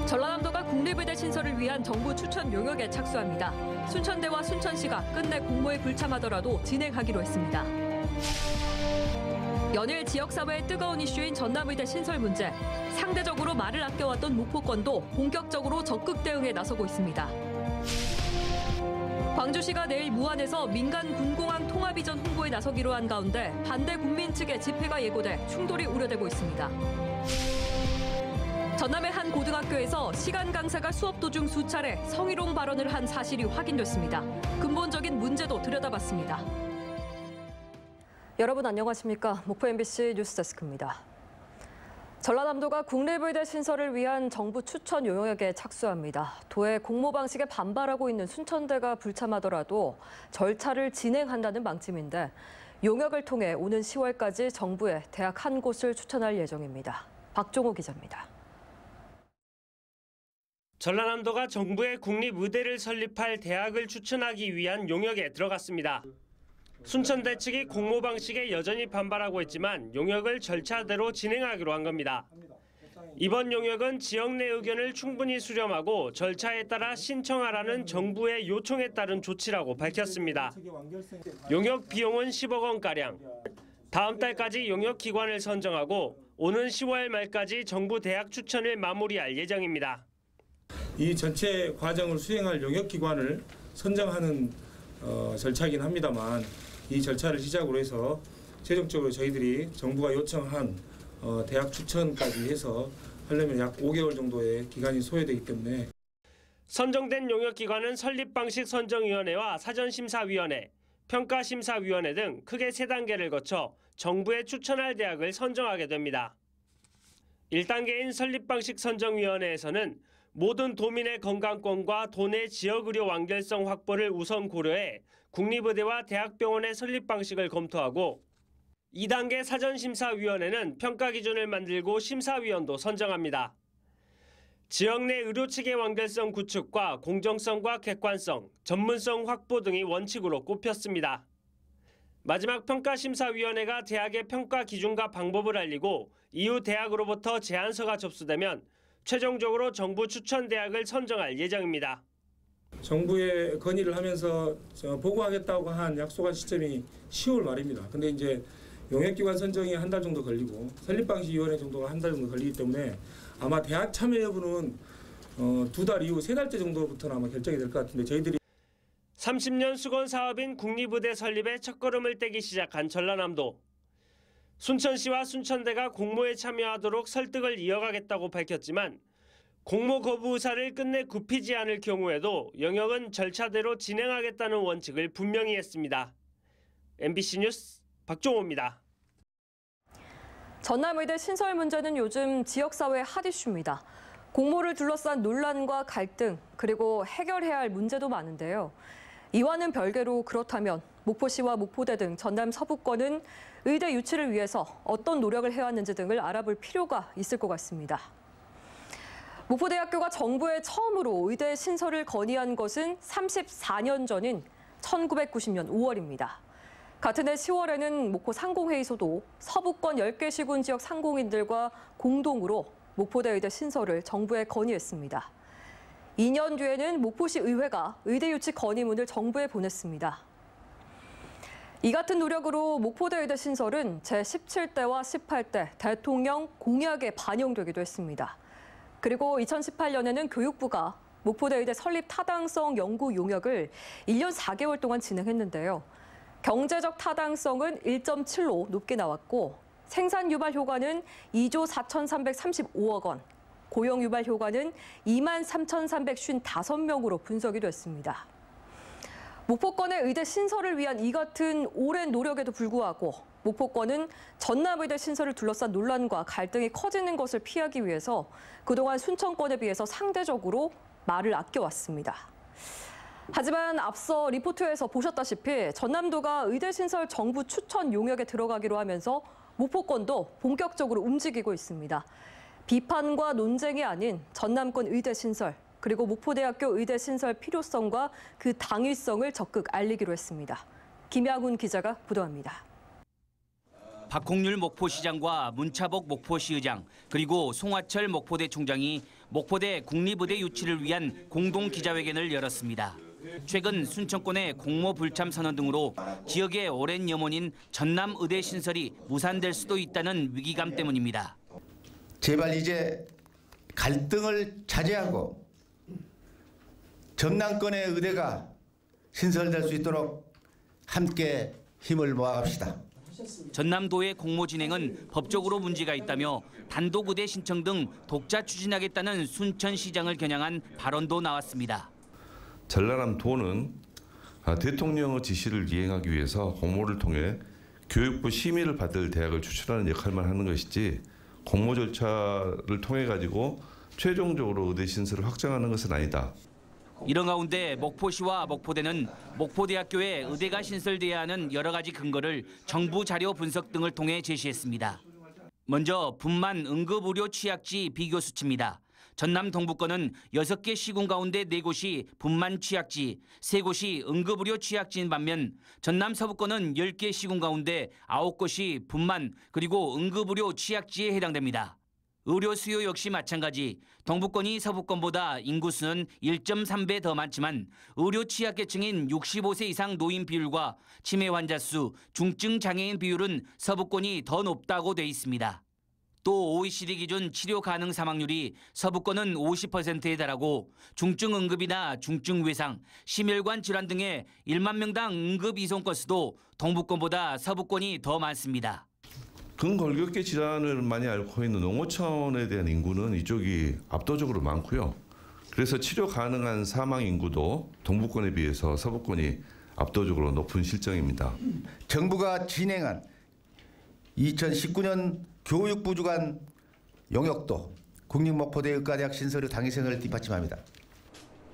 전라남도가 국립의대 신설을 위한 정부 추천 용역에 착수합니다. 순천대와 순천시가 끝내 공모에 불참하더라도 진행하기로 했습니다. 연일 지역사회의 뜨거운 이슈인 전남의대 신설 문제. 상대적으로 말을 아껴왔던 목포권도 본격적으로 적극 대응에 나서고 있습니다. 광주시가 내일 무안에서 민간 군공항 통합 이전 홍보에 나서기로 한 가운데 반대 군민 측의 집회가 예고돼 충돌이 우려되고 있습니다. 전남의 한 고등학교에서 시간 강사가 수업 도중 수차례 성희롱 발언을 한 사실이 확인됐습니다. 근본적인 문제도 들여다봤습니다. 여러분 안녕하십니까? 목포 MBC 뉴스데스크입니다. 전라남도가 국립의대 신설을 위한 정부 추천 용역에 착수합니다. 도의 공모 방식에 반발하고 있는 순천대가 불참하더라도 절차를 진행한다는 방침인데 용역을 통해 오는 10월까지 정부에 대학 한 곳을 추천할 예정입니다. 박종호 기자입니다. 전라남도가 정부의 국립의대를 설립할 대학을 추천하기 위한 용역에 들어갔습니다. 순천대 측이 공모 방식에 여전히 반발하고 있지만 용역을 절차대로 진행하기로 한 겁니다. 이번 용역은 지역 내 의견을 충분히 수렴하고 절차에 따라 신청하라는 정부의 요청에 따른 조치라고 밝혔습니다. 용역 비용은 10억 원가량. 다음 달까지 용역 기관을 선정하고 오는 10월 말까지 정부 대학 추천을 마무리할 예정입니다. 이 전체 과정을 수행할 용역 기관을 선정하는 절차이긴 합니다만 이 절차를 시작으로 해서 최종적으로 저희들이 정부가 요청한 대학 추천까지 해서 하려면 약 5개월 정도의 기간이 소요되기 때문에 선정된 용역기관은 설립방식 선정위원회와 사전심사위원회, 평가심사위원회 등 크게 3단계를 거쳐 정부에 추천할 대학을 선정하게 됩니다. 1단계인 설립방식 선정위원회에서는 모든 도민의 건강권과 도내 지역의료 완결성 확보를 우선 고려해 국립의대와 대학병원의 설립 방식을 검토하고 2단계 사전심사위원회는 평가 기준을 만들고 심사위원도 선정합니다. 지역 내 의료 체계 완결성 구축과 공정성과 객관성, 전문성 확보 등이 원칙으로 꼽혔습니다. 마지막 평가심사위원회가 대학의 평가 기준과 방법을 알리고 이후 대학으로부터 제안서가 접수되면 최종적으로 정부 추천 대학을 선정할 예정입니다. 정부에 건의를 하면서 보고하겠다고 한 약속한 시점이 10월 말입니다. 근데 이제 용역기관 선정이 한 달 정도 걸리고 설립방식위원회 정도가 한 달 정도 걸리기 때문에 아마 대학 참여 여부는 2달 이후 3달째 정도부터는 아마 결정이 될 것 같은데 저희들이 30년 수건 사업인 국립의대 설립에 첫걸음을 떼기 시작한 전라남도. 순천시와 순천대가 공모에 참여하도록 설득을 이어가겠다고 밝혔지만 공모 거부 의사를 끝내 굽히지 않을 경우에도 영역은 절차대로 진행하겠다는 원칙을 분명히 했습니다. MBC 뉴스 박종호입니다. 전남의대 신설 문제는 요즘 지역사회 핫 이슈입니다. 공모를 둘러싼 논란과 갈등, 그리고 해결해야 할 문제도 많은데요. 이와는 별개로 그렇다면 목포시와 목포대 등 전남 서부권은 의대 유치를 위해서 어떤 노력을 해왔는지 등을 알아볼 필요가 있을 것 같습니다. 목포대학교가 정부에 처음으로 의대 신설을 건의한 것은 34년 전인 1990년 5월입니다. 같은 해 10월에는 목포 상공회의소도 서부권 10개 시군 지역 상공인들과 공동으로 목포대 의대 신설을 정부에 건의했습니다. 2년 뒤에는 목포시 의회가 의대 유치 건의문을 정부에 보냈습니다. 이 같은 노력으로 목포대 의대 신설은 제17대와 18대 대통령 공약에 반영되기도 했습니다. 그리고 2018년에는 교육부가 목포대 의대 설립 타당성 연구 용역을 1년 4개월 동안 진행했는데요. 경제적 타당성은 1.7로 높게 나왔고 생산 유발 효과는 2조 4,335억 원, 고용 유발 효과는 23,355명으로 분석이 됐습니다. 목포권의 의대 신설을 위한 이 같은 오랜 노력에도 불구하고 목포권은 전남의대 신설을 둘러싼 논란과 갈등이 커지는 것을 피하기 위해서 그동안 순천권에 비해서 상대적으로 말을 아껴왔습니다. 하지만 앞서 리포트에서 보셨다시피 전남도가 의대 신설 정부 추천 용역에 들어가기로 하면서 목포권도 본격적으로 움직이고 있습니다. 비판과 논쟁이 아닌 전남권 의대 신설, 그리고 목포대학교 의대 신설 필요성과 그 당위성을 적극 알리기로 했습니다. 김양훈 기자가 보도합니다. 박홍률 목포시장과 문차복 목포시의장 그리고 송화철 목포대 총장이 목포대 국립의대 유치를 위한 공동 기자회견을 열었습니다. 최근 순천권의 공모 불참 선언 등으로 지역의 오랜 염원인 전남의대 신설이 무산될 수도 있다는 위기감 때문입니다. 제발 이제 갈등을 자제하고 전남권의 의대가 신설될 수 있도록 함께 힘을 모아갑시다. 전남도의 공모 진행은 법적으로 문제가 있다며 단독 의대 신청 등 독자 추진하겠다는 순천시장을 겨냥한 발언도 나왔습니다. 전라남도는 대통령의 지시를 이행하기 위해서 공모를 통해 교육부 심의를 받을 대학을 추천하는 역할만 하는 것이지 공모 절차를 통해 가지고 최종적으로 의대 신설을 확정하는 것은 아니다. 이런 가운데 목포시와 목포대는 목포대학교에 의대가 신설돼야 하는 여러 가지 근거를 정부 자료 분석 등을 통해 제시했습니다. 먼저 분만 응급의료 취약지 비교 수치입니다. 전남 동부권은 6개 시군 가운데 4곳이 분만 취약지, 3곳이 응급의료 취약지인 반면 전남 서부권은 10개 시군 가운데 9곳이 분만 그리고 응급의료 취약지에 해당됩니다. 의료 수요 역시 마찬가지. 동부권이 서부권보다 인구수는 1.3배 더 많지만 의료 취약계층인 65세 이상 노인 비율과 치매 환자 수, 중증 장애인 비율은 서부권이 더 높다고 돼 있습니다. 또 OECD 기준 치료 가능 사망률이 서부권은 50%에 달하고 중증 응급이나 중증 외상, 심혈관 질환 등의 1만 명당 응급 이송 건수도 동부권보다 서부권이 더 많습니다. 근골격계 질환을 많이 앓고 있는 농어촌에 대한 인구는 이쪽이 압도적으로 많고요. 그래서 치료 가능한 사망 인구도 동부권에 비해서 서부권이 압도적으로 높은 실정입니다. 정부가 진행한 2019년 교육부 주관 용역도 국립목포대 의과대학 신설의 당위성을 뒷받침합니다.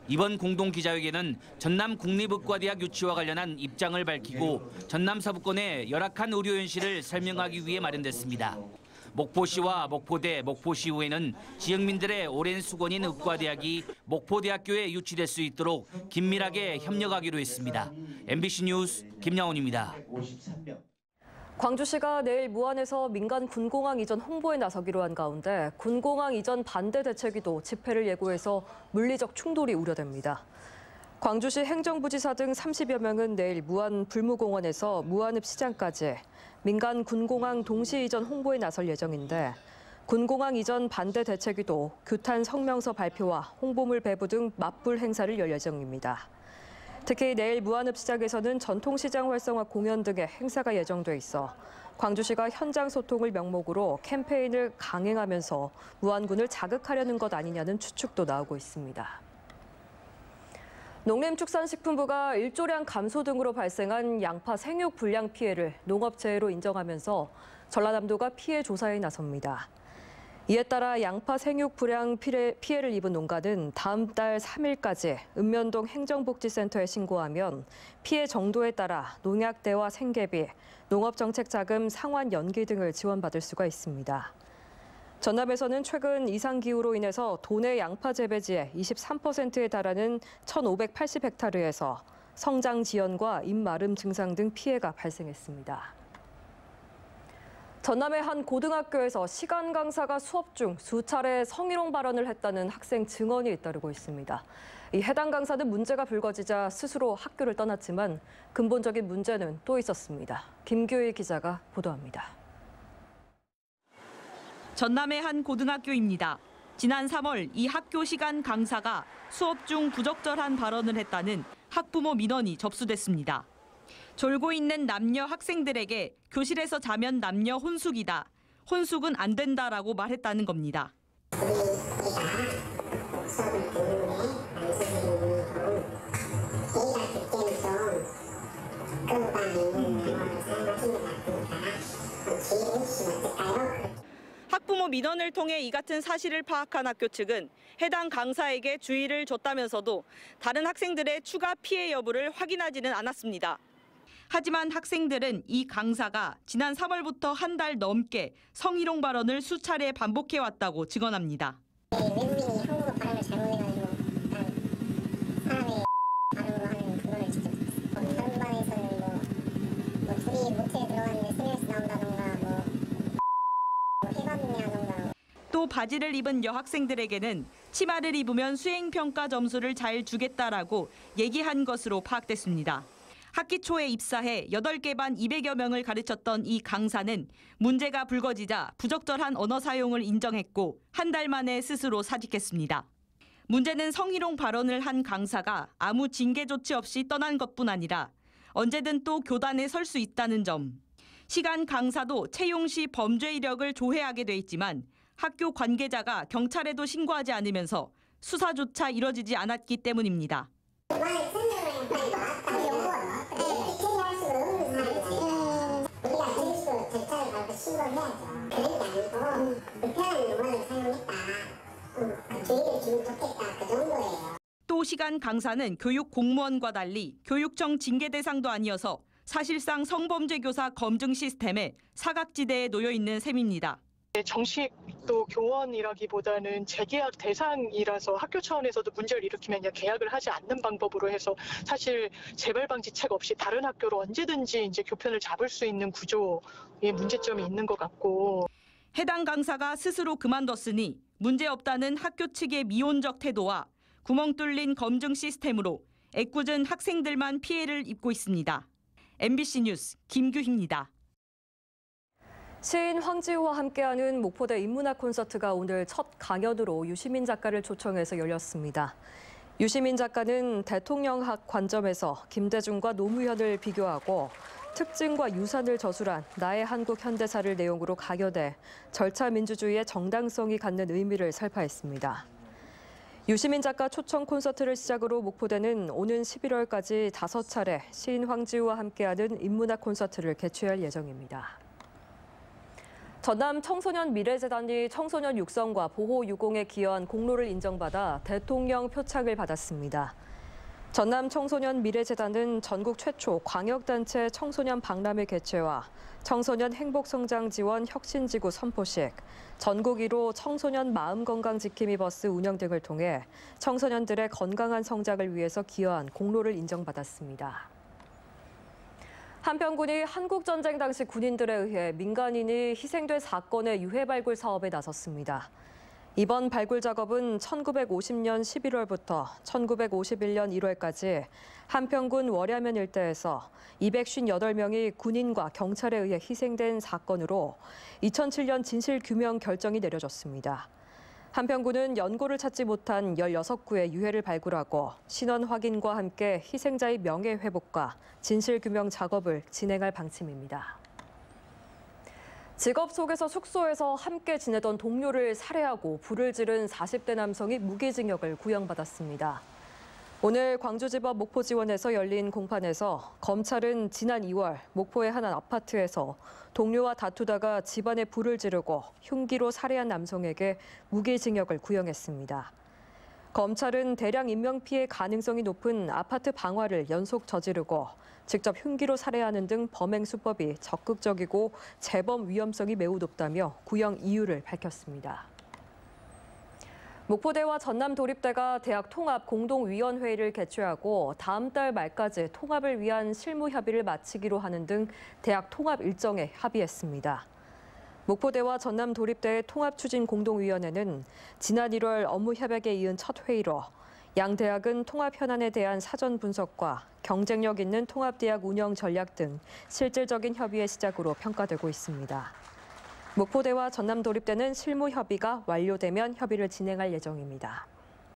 이번 공동 기자회견은 전남 국립의과대학 유치와 관련한 입장을 밝히고 전남 서부권의 열악한 의료 현실을 설명하기 위해 마련됐습니다. 목포시와 목포대, 목포시의회는 지역민들의 오랜 수건인 의과대학이 목포대학교에 유치될 수 있도록 긴밀하게 협력하기로 했습니다. MBC 뉴스 김양훈입니다. 광주시가 내일 무안에서 민간 군공항 이전 홍보에 나서기로 한 가운데 군공항 이전 반대 대책위도 집회를 예고해서 물리적 충돌이 우려됩니다. 광주시 행정부지사 등 30여 명은 내일 무안 불무공원에서 무안읍 시장까지 민간 군공항 동시 이전 홍보에 나설 예정인데 군공항 이전 반대 대책위도 규탄 성명서 발표와 홍보물 배부 등 맞불 행사를 열 예정입니다. 특히 내일 무안읍 시장에서는 전통시장 활성화 공연 등의 행사가 예정돼 있어 광주시가 현장 소통을 명목으로 캠페인을 강행하면서 무안군을 자극하려는 것 아니냐는 추측도 나오고 있습니다. 농림축산식품부가 일조량 감소 등으로 발생한 양파 생육 불량 피해를 농업재해로 인정하면서 전라남도가 피해 조사에 나섭니다. 이에 따라 양파 생육 불량 피해를 입은 농가는 다음 달 3일까지 읍면동 행정복지센터에 신고하면 피해 정도에 따라 농약대와 생계비, 농업정책자금 상환 연기 등을 지원받을 수가 있습니다. 전남에서는 최근 이상기후로 인해서 도내 양파 재배지의 23%에 달하는 1,580헥타르에서 성장 지연과 잎마름 증상 등 피해가 발생했습니다. 전남의 한 고등학교에서 시간 강사가 수업 중 수차례 성희롱 발언을 했다는 학생 증언이 잇따르고 있습니다. 이 해당 강사는 문제가 불거지자 스스로 학교를 떠났지만 근본적인 문제는 또 있었습니다. 김규희 기자가 보도합니다. 전남의 한 고등학교입니다. 지난 3월 이 학교 시간 강사가 수업 중 부적절한 발언을 했다는 학부모 민원이 접수됐습니다. 졸고 있는 남녀 학생들에게 교실에서 자면 남녀 혼숙이다. 혼숙은 안 된다라고 말했다는 겁니다. 학부모 민원을 통해 이 같은 사실을 파악한 학교 측은 해당 강사에게 주의를 줬다면서도 다른 학생들의 추가 피해 여부를 확인하지는 않았습니다. 하지만 학생들은 이 강사가 지난 3월부터 한 달 넘게 성희롱 발언을 수차례 반복해왔다고 증언합니다. 외국인이 한국어 발음을 잘못해가지고 사람의 발음으로 하는 그거를 직접 다른 반에서는 뭐 둘이 모텔에 들어갔는데 스트레스 나온다던가 뭐 해봤냐던가. 또 바지를 입은 여학생들에게는 치마를 입으면 수행평가 점수를 잘 주겠다라고 얘기한 것으로 파악됐습니다. 학기 초에 입사해 8개 반 200여 명을 가르쳤던 이 강사는 문제가 불거지자 부적절한 언어 사용을 인정했고 한 달 만에 스스로 사직했습니다. 문제는 성희롱 발언을 한 강사가 아무 징계 조치 없이 떠난 것뿐 아니라 언제든 또 교단에 설 수 있다는 점. 시간 강사도 채용 시 범죄 이력을 조회하게 돼 있지만 학교 관계자가 경찰에도 신고하지 않으면서 수사조차 이뤄지지 않았기 때문입니다. 또 시간 강사는 교육 공무원과 달리 교육청 징계 대상도 아니어서 사실상 성범죄 교사 검증 시스템에 사각지대에 놓여 있는 셈입니다. 정식 또 교원이라기보다는 재계약 대상이라서 학교 차원에서도 문제를 일으키면 계약을 하지 않는 방법으로 해서 사실 재발 방지책 없이 다른 학교로 언제든지 이제 교편을 잡을 수 있는 구조에 문제점이 있는 것 같고. 해당 강사가 스스로 그만뒀으니 문제 없다는 학교 측의 미온적 태도와 구멍 뚫린 검증 시스템으로 애꿎은 학생들만 피해를 입고 있습니다. MBC 뉴스 김규희입니다. 시인 황지우와 함께하는 목포대 인문학 콘서트가 오늘 첫 강연으로 유시민 작가를 초청해서 열렸습니다. 유시민 작가는 대통령학 관점에서 김대중과 노무현을 비교하고 특징과 유산을 저술한 나의 한국 현대사를 내용으로 가여대 절차 민주주의의 정당성이 갖는 의미를 설파했습니다. 유시민 작가 초청 콘서트를 시작으로 목포대는 오는 11월까지 5차례 시인 황지우와 함께하는 인문학 콘서트를 개최할 예정입니다. 전남 청소년 미래재단이 청소년 육성과 보호 유공에 기여한 공로를 인정받아 대통령 표창을 받았습니다. 전남 청소년 미래재단은 전국 최초 광역단체 청소년 박람회 개최와 청소년 행복성장 지원 혁신지구 선포식, 전국 1호 청소년 마음건강지킴이 버스 운영 등을 통해 청소년들의 건강한 성장을 위해서 기여한 공로를 인정받았습니다. 한평군이 한국전쟁 당시 군인들에 의해 민간인이 희생된 사건의 유해 발굴 사업에 나섰습니다. 이번 발굴 작업은 1950년 11월부터 1951년 1월까지 한평군 월야면 일대에서 258명이 군인과 경찰에 의해 희생된 사건으로 2007년 진실규명 결정이 내려졌습니다. 한평군은 연고를 찾지 못한 16구의 유해를 발굴하고 신원 확인과 함께 희생자의 명예 회복과 진실규명 작업을 진행할 방침입니다. 직업 속에서 숙소에서 함께 지내던 동료를 살해하고 불을 지른 40대 남성이 무기징역을 구형받았습니다. 오늘 광주지법 목포지원에서 열린 공판에서 검찰은 지난 2월 목포의 한 아파트에서 동료와 다투다가 집안에 불을 지르고 흉기로 살해한 남성에게 무기징역을 구형했습니다. 검찰은 대량 인명피해 가능성이 높은 아파트 방화를 연속 저지르고 직접 흉기로 살해하는 등 범행 수법이 적극적이고 재범 위험성이 매우 높다며 구형 이유를 밝혔습니다. 목포대와 전남도립대가 대학 통합 공동위원회의를 개최하고 다음 달 말까지 통합을 위한 실무 협의를 마치기로 하는 등 대학 통합 일정에 합의했습니다. 목포대와 전남도립대의 통합추진 공동위원회는 지난 1월 업무 협약에 이은 첫 회의로 양 대학은 통합 현안에 대한 사전 분석과 경쟁력 있는 통합대학 운영 전략 등 실질적인 협의의 시작으로 평가되고 있습니다. 목포대와 전남도립대는 실무 협의가 완료되면 협의를 진행할 예정입니다.